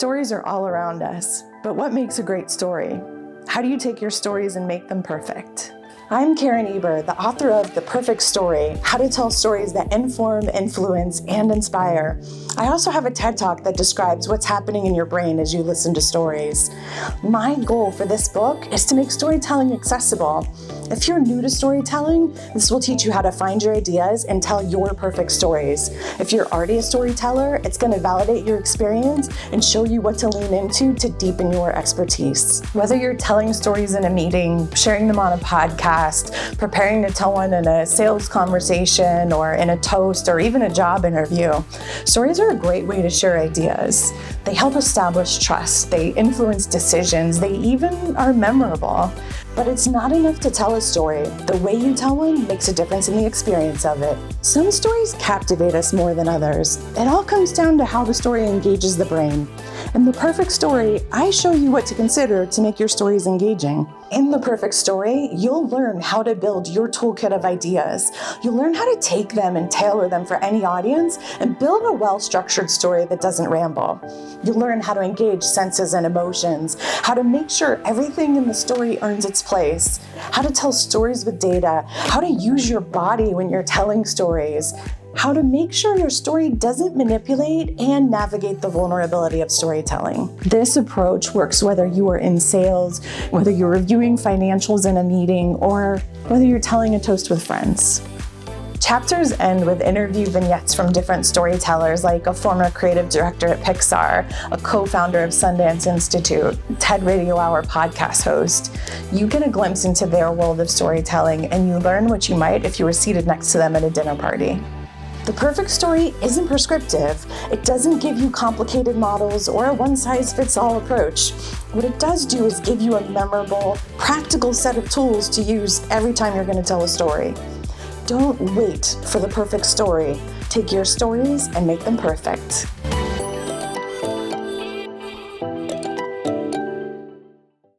Stories are all around us, but what makes a great story? How do you take your stories and make them perfect? I'm Karen Eber, the author of The Perfect Story, How to Tell Stories That Inform, Influence, and Inspire. I also have a TED Talk that describes what's happening in your brain as you listen to stories. My goal for this book is to make storytelling accessible. If you're new to storytelling, this will teach you how to find your ideas and tell your perfect stories. If you're already a storyteller, it's going to validate your experience and show you what to lean into to deepen your expertise. Whether you're telling stories in a meeting, sharing them on a podcast, preparing to tell one in a sales conversation or in a toast or even a job interview, stories are a great way to share ideas. They help establish trust, they influence decisions, they even are memorable. But it's not enough to tell a story. The way you tell one makes a difference in the experience of it. Some stories captivate us more than others. It all comes down to how the story engages the brain. In The Perfect Story, I show you what to consider to make your stories engaging. In The Perfect Story, you'll learn how to build your toolkit of ideas. You'll learn how to take them and tailor them for any audience and build a well-structured story that doesn't ramble. You'll learn how to engage senses and emotions, how to make sure everything in the story earns its place, how to tell stories with data, how to use your body when you're telling stories, how to make sure your story doesn't manipulate and navigate the vulnerability of storytelling. This approach works whether you are in sales, whether you're reviewing financials in a meeting, or whether you're telling a toast with friends. Chapters end with interview vignettes from different storytellers, like a former creative director at Pixar, a co-founder of Sundance Institute, TED Radio Hour podcast host. You get a glimpse into their world of storytelling, and you learn what you might if you were seated next to them at a dinner party. The Perfect Story isn't prescriptive. It doesn't give you complicated models or a one-size-fits-all approach. What it does do is give you a memorable, practical set of tools to use every time you're going to tell a story. Don't wait for the perfect story. Take your stories and make them perfect.